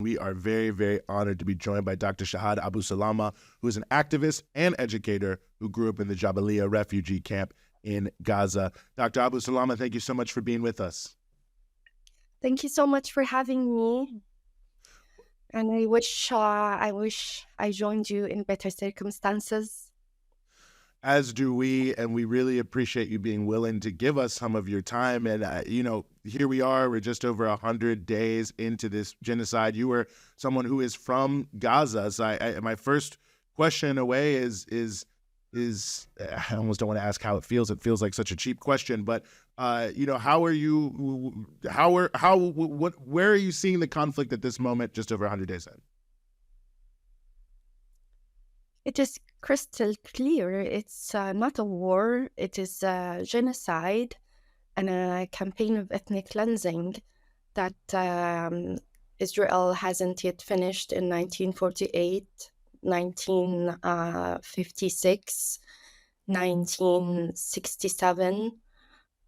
We are very, very honored to be joined by Dr. Shahd Abusalama, who is an activist and educator who grew up in the Jabalia refugee camp in Gaza. Dr. Abusalama, thank you so much for being with us. Thank you so much for having me. And I wish I joined you in better circumstances. As do we, and we really appreciate you being willing to give us some of your time. And here we are. We're just over 100 days into this genocide. You were someone who is from Gaza, so my first question in a way is I almost don't want to ask how it feels. It feels like such a cheap question, but how are you? Where are you seeing the conflict at this moment, just over 100 days in? It is crystal clear. It's not a war. It is a genocide and a campaign of ethnic cleansing that Israel hasn't yet finished in 1948, 1956, 1967,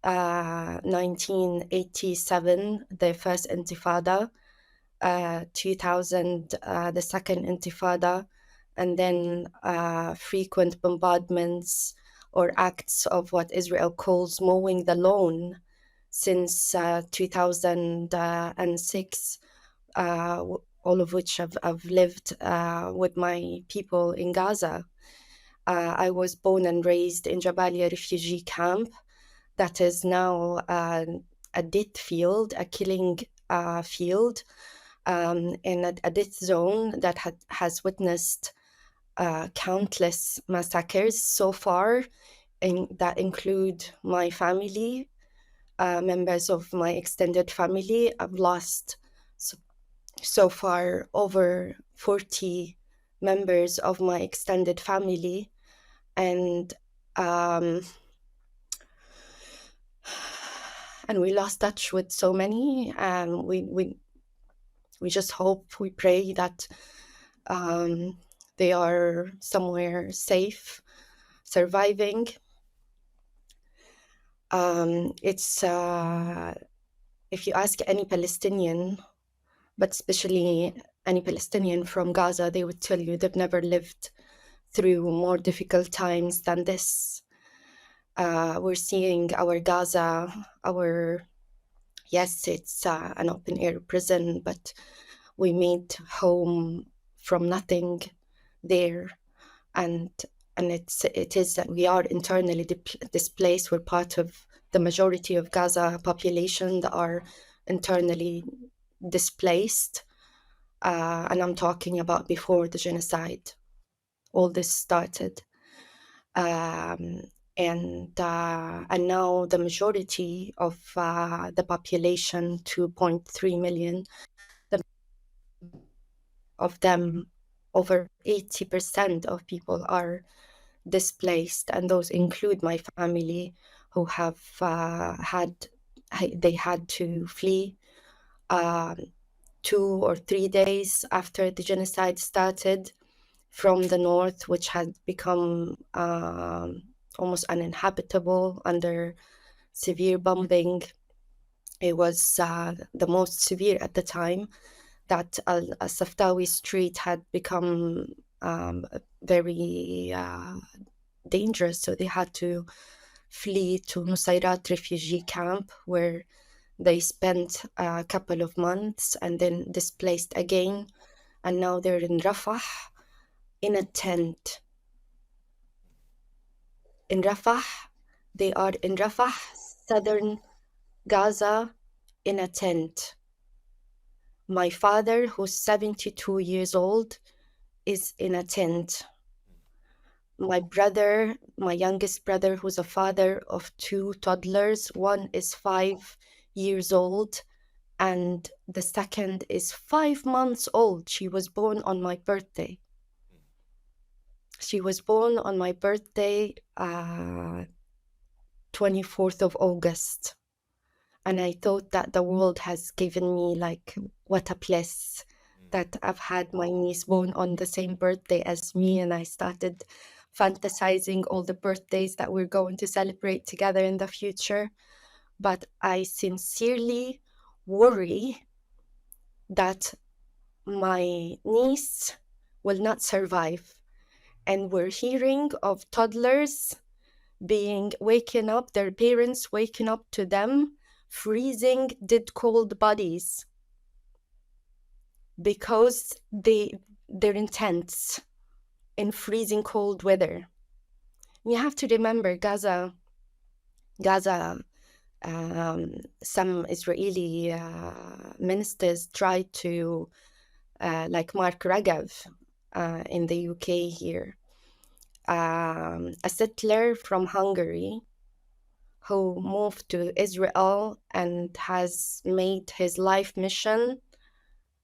1987, the first Intifada, 2000, the second Intifada, and then frequent bombardments or acts of what Israel calls mowing the lawn since 2006, all of which I've lived with my people in Gaza. I was born and raised in Jabalia refugee camp that is now a death field, a killing field, in a death zone that has witnessed countless massacres so far, that include my family, members of my extended family. I've lost so far over 40 members of my extended family, and we lost touch with so many. And we just hope, we pray that they are somewhere safe, surviving. It's if you ask any Palestinian, but especially any Palestinian from Gaza, they would tell you they've never lived through more difficult times than this. We're seeing our Gaza, yes, it's an open air prison, but we made home from nothing there, and it is that we are internally displaced. We're part of the majority of Gaza population that are internally displaced, and I'm talking about before the genocide, all this started, and now the majority of the population, 2.3 million, of them, over 80% of people are displaced, and those include my family, who have had to flee 2 or 3 days after the genocide started from the north, which had become almost uninhabitable under severe bombing. It was the most severe at the time, that Al-Saftawi Street had become very dangerous, so they had to flee to Nusayrat refugee camp, where they spent a couple of months and then displaced again, and now they're in Rafah in a tent. In Rafah, they are in Rafah, southern Gaza, in a tent. My father, who's 72 years old, is in a tent. My brother, my youngest brother, who's a father of 2 toddlers, one is 5 years old, and the second is 5 months old. She was born on my birthday. She was born on my birthday, 24th of August. And I thought that the world has given me, like, what a bliss that I've had my niece born on the same birthday as me. And I started fantasizing all the birthdays that we're going to celebrate together in the future. But I sincerely worry that my niece will not survive. And we're hearing of toddlers being waken up, their parents waking up to them, freezing dead cold bodies because they're intense in freezing cold weather. You have to remember Gaza, some Israeli ministers tried to, like Mark Ragav in the UK here, a settler from Hungary who moved to Israel and has made his life mission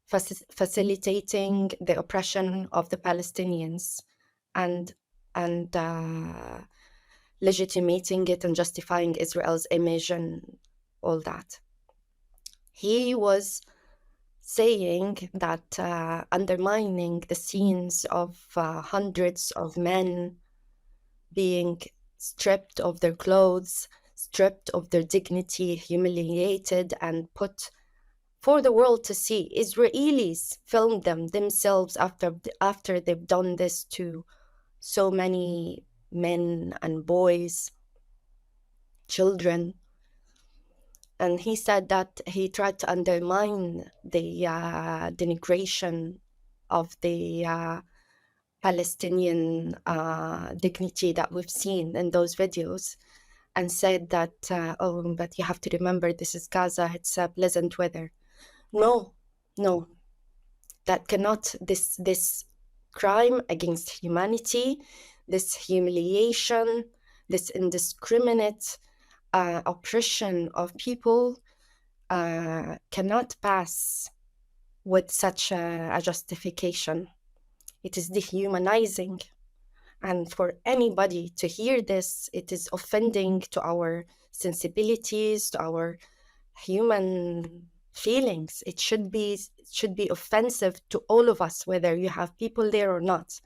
facilitating the oppression of the Palestinians and legitimating it and justifying Israel's image and all that. He was saying that undermining the scenes of hundreds of men being stripped of their clothes, stripped of their dignity, humiliated, and put for the world to see. Israelis filmed them themselves after they've done this to so many men and boys, children. And he said that he tried to undermine the denigration of the Palestinian dignity that we've seen in those videos, and said that, oh, but you have to remember, this is Gaza, it's pleasant weather. No, that cannot, this crime against humanity, this humiliation, this indiscriminate oppression of people cannot pass with such a justification. It is dehumanizing. And for anybody to hear this, it is offending to our sensibilities, to our human feelings. It should be offensive to all of us, whether you have people there or not.